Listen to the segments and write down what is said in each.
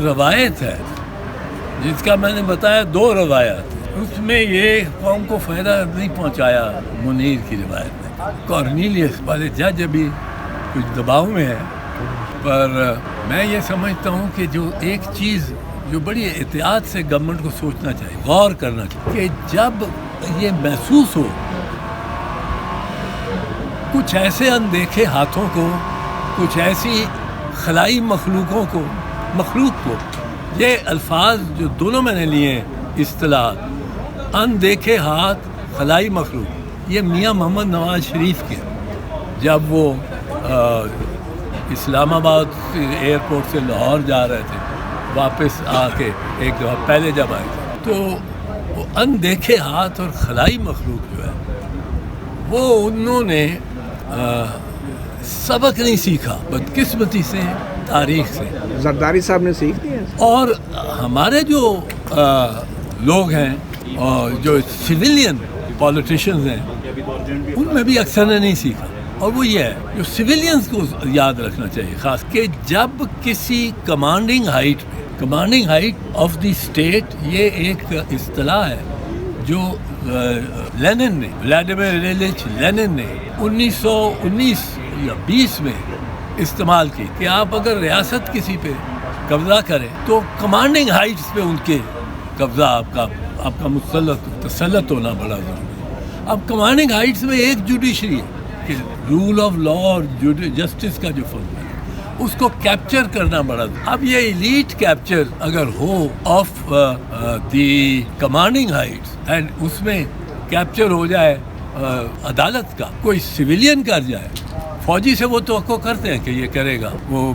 روایت ہے جس کا میں نے بتایا 2 روایات، اس میں یہ قوم کو فائدہ نہیں پہنچایا منیر کی روایت میں۔ کارنیلیس والے جج ابھی کچھ دباؤ میں ہے، پر میں یہ سمجھتا ہوں کہ جو ایک چیز جو بڑی احتیاط سے گورنمنٹ کو سوچنا چاہیے، غور کرنا چاہیے کہ جب یہ محسوس ہو کچھ ایسے اندیکھے ہاتھوں کو، کچھ ایسی خلائی مخلوق کو، یہ الفاظ جو دونوں میں نے لیے ہیں اصطلاح، اندیکھے ہاتھ، خلائی مخلوق، یہ میاں محمد نواز شریف کے جب وہ اسلام آباد ایئرپورٹ سے لاہور جا رہے تھے، واپس آ کے ایک دفعہ پہلے جب آئے تھے، تو وہ اندیکھے ہاتھ اور خلائی مخلوق جو ہے وہ انہوں نے سبق نہیں سیکھا، بدقسمتی سے تاریخ سے۔ زرداری صاحب نے سیکھ دیا، اور ہمارے جو لوگ ہیں اور جو سویلین پولیٹیشینز ہیں ان میں بھی اکثر نے نہیں سیکھا، اور وہ یہ ہے جو سویلینز کو یاد رکھنا چاہیے خاص کہ جب کسی commanding height of the state, یہ ایک اصطلاح ہے جو لینن نے، ولاڈیمیر ایلیچ لینن نے 1919 یا 20 میں استعمال کی کہ آپ اگر ریاست کسی پہ قبضہ کریں تو کمانڈنگ ہائٹس پہ ان کے قبضہ آپ کا تسلط ہونا بڑا ضروری ہے۔ اب کمانڈنگ ہائٹس میں ایک جوڈیشری ہے کہ رول آف لا اور جسٹس کا جو فن ہے اس کو کیپچر کرنا بڑا ضروری ہے۔ اب یہ ایلیٹ کیپچر اگر ہو of the commanding heights and اس میں کیپچر ہو جائے عدالت کا، کوئی سویلین کر جائے، فوجی سے وہ توقع کرتے ہیں کہ یہ کرے گا، وہ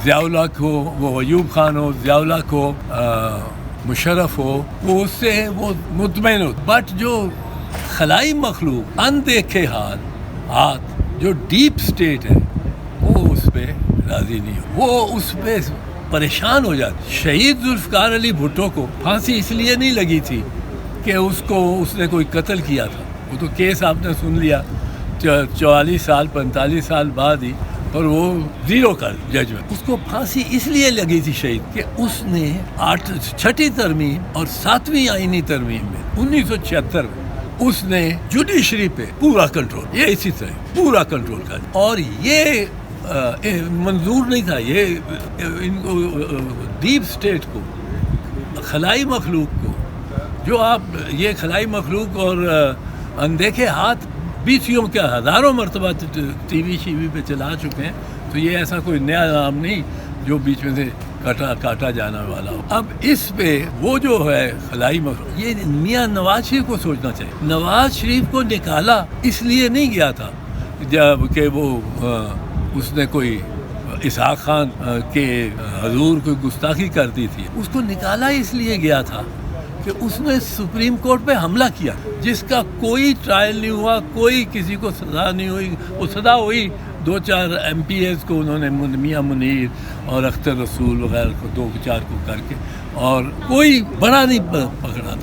ضیاء الحق ہو، وہ ایوب خان ہو، ضیاء الحق ہو، مشرف ہو، وہ اس سے وہ مطمئن ہو، بٹ جو خلائی مخلوق، اندیکھے ہاتھ جو ڈیپ سٹیٹ ہے وہ اس پہ راضی نہیں ہو، وہ اس پہ پریشان ہو جاتے۔ شہید ذوالفقار علی بھٹو کو پھانسی اس لیے نہیں لگی تھی کہ اس نے کوئی قتل کیا تھا، وہ تو کیس آپ نے سن لیا 44 سال 45 سال بعد ہی، اور وہ 0 کا ججمنٹ۔ اس کو پھانسی اس لیے لگی تھی شہید کہ اس نے 6ٹھی ترمیم اور 7ویں آئینی ترمیم میں 1976 میں اس نے جوڈیشری پہ پورا کنٹرول، یہ اسی طرح پورا کنٹرول کر، اور یہ منظور نہیں تھا، یہ ان کو ڈیپ سٹیٹ کو، خلائی مخلوق کو، جو آپ یہ خلائی مخلوق اور اندیکھے ہاتھ 20 کے ہزاروں مرتبہ ٹی وی پہ چلا چکے ہیں، تو یہ ایسا کوئی نیا نام نہیں جو بیچ میں سے کاٹا جانا والا ہو۔ اب اس پہ وہ جو ہے خلائی مخلوق، یہ میاں نواز شریف کو سوچنا چاہیے۔ نواز شریف کو نکالا اس لیے نہیں گیا تھا جب کہ وہ اس نے کوئی اسحاق خان کے حضور کوئی گستاخی کر دی تھی، اس کو نکالا اس لیے گیا تھا کہ اس نے سپریم کورٹ پہ حملہ کیا جس کا کوئی ٹرائل نہیں ہوا، کوئی کسی کو سزا نہیں ہوئی، وہ سزا ہوئی 2-4 MPs کو، انہوں نے میاں منیر اور اختر رسول وغیرہ کو 2-4 کو کر کے، اور کوئی بڑا نہیں پکڑا۔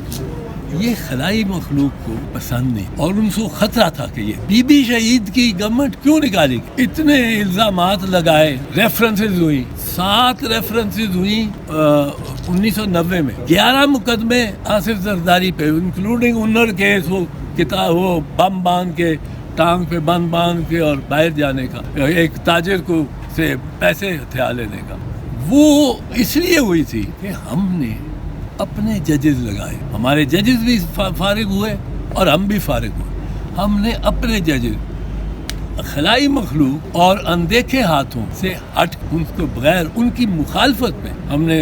یہ خلائی مخلوق کو پسند نہیں، اور ان کو خطرہ تھا کہ یہ بی بی شہید کی گورنمنٹ کیوں نکالے گی، اتنے الزامات لگائے، ریفرنسز ہوئی، 7 ریفرنسز ہوئی 1990 میں، 11 مقدمے آصف زرداری پہ، انکلوڈنگ انر کیس، وہ کتاب، وہ بم باندھ کے ٹانگ پہ بند باندھ کے اور باہر جانے کا، ایک تاجر کو سے پیسے ہتھیار لینے کا، وہ اس لیے ہوئی تھی کہ ہم نے اپنے ججز لگائے، ہمارے ججز بھی فارغ ہوئے اور ہم بھی فارغ ہوئے، ہم نے اپنے ججز خلائی مخلوق اور اندیکھے ہاتھوں سے ہٹ، ان کو بغیر ان کی مخالفت میں ہم نے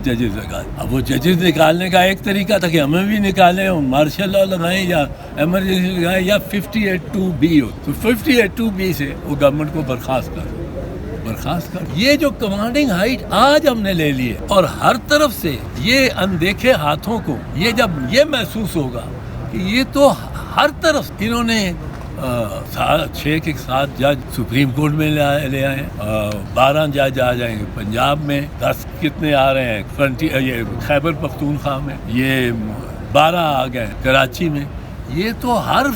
ججز لگائے۔ اب وہ ججز نکالنے کا ایک طریقہ تھا کہ ہمیں بھی نکالیں اور مارشل لا لگائیں یا ایمرجنسی لگائیں یا 58(2)(b ہو، تو 58(2)(b) سے وہ گورنمنٹ کو برخاست کر۔ یہ جو کمانڈنگ ہائٹ آج ہم نے لے لی ہے، اور ہر طرف سے یہ اندیکھے ہاتھوں کو یہ جب یہ محسوس ہوگا کہ یہ تو ہر طرف انہوں نے 6 کے 7 جج سپریم کورٹ میں لے آئے، 12 جج آ جائیں گے پنجاب میں، 10 کتنے آ رہے ہیں یہ خیبر پختونخوا میں، یہ 12 آ گئے کراچی میں، یہ تو ہر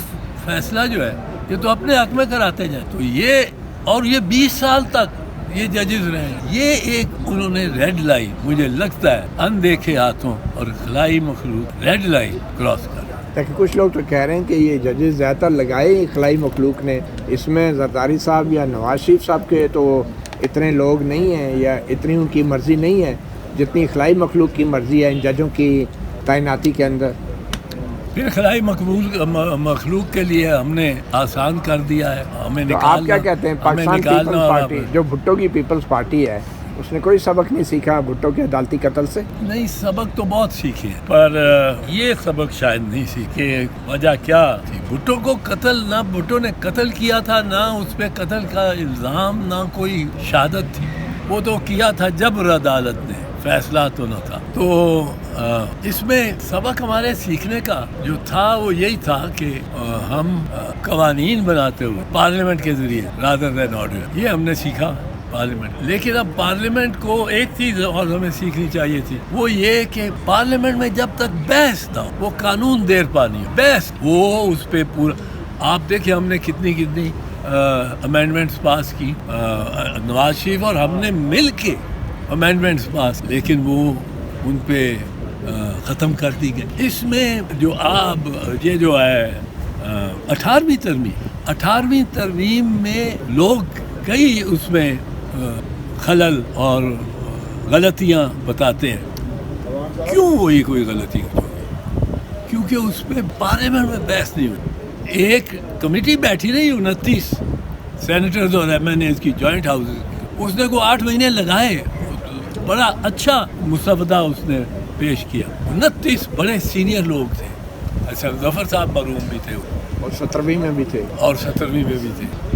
فیصلہ جو ہے یہ تو اپنے حق میں کراتے جائیں، تو یہ اور یہ 20 سال تک یہ ججز رہے ہیں. یہ ایک انہوں نے ریڈ لائن مجھے لگتا ہے اندیکھے ہاتھوں اور خلائی مخلوق ریڈ لائن کراس کر. لیکن کچھ لوگ تو کہہ رہے ہیں کہ یہ ججز زیادہ تر لگائے خلائی مخلوق نے, اس میں زرداری صاحب یا نواز شریف صاحب کے تو اتنے لوگ نہیں ہیں یا اتنی ان کی مرضی نہیں ہے جتنی خلائی مخلوق کی مرضی ہے ان ججوں کی تعیناتی کے اندر. پھر خلائی مخلوق کے لیے ہم نے آسان کر دیا ہے. ہمیں تو آپ کیا کہتے ہیں پاکستان پیپلز پارٹی جو بھٹو کی پیپلز پارٹی ہے اس نے کوئی سبق نہیں سیکھا بھٹو کے عدالتی قتل سے؟ نہیں, سبق تو بہت سیکھے پر یہ سبق شاید نہیں سیکھے. وجہ کیا تھی؟ بھٹو کو قتل نہ بھٹو نے قتل کیا تھا, نہ اس پہ قتل کا الزام, نہ کوئی شہادت تھی. وہ تو کیا تھا جبر عدالت نے, فیصلہ تو نہ تھا. تو اس میں سبق ہمارے سیکھنے کا جو تھا وہ یہی تھا کہ ہم قوانین بناتے ہوئے پارلیمنٹ کے ذریعے رادر دین آرڈر, یہ ہم نے سیکھا پارلیمنٹ. لیکن اب پارلیمنٹ کو ایک چیز اور ہمیں سیکھنی چاہیے تھی, وہ یہ کہ پارلیمنٹ میں جب تک بحث نہ ہو وہ قانون دیر پانی ہو. بحث وہ اس پہ پورا آپ دیکھیں ہم نے کتنی امینڈمنٹس پاس کی, نواز شریف اور ہم نے مل کے امینڈمنٹس پاس, لیکن وہ ان پہ ختم کر دی گئی. اس میں جو آپ یہ جو ہے 18ویں ترمیم میں لوگ کئی اس میں خلل اور غلطیاں بتاتے ہیں. کیوں وہی کوئی غلطی ہوئی؟ کیونکہ اس پہ پارلیمنٹ میں بحث نہیں ہوئی. ایک کمیٹی بیٹھی رہی 29 سینیٹرز اور ایم این ایز کی جوائنٹ ہاؤس, اس نے کو 8 مہینے لگائے, بڑا اچھا مسودہ اس نے پیش کیا. 29 بڑے سینئر لوگ تھے, ایسا ظفر صاحب مرحوم بھی تھے اور 17ویں میں بھی تھے اور 17ویں میں بھی تھے.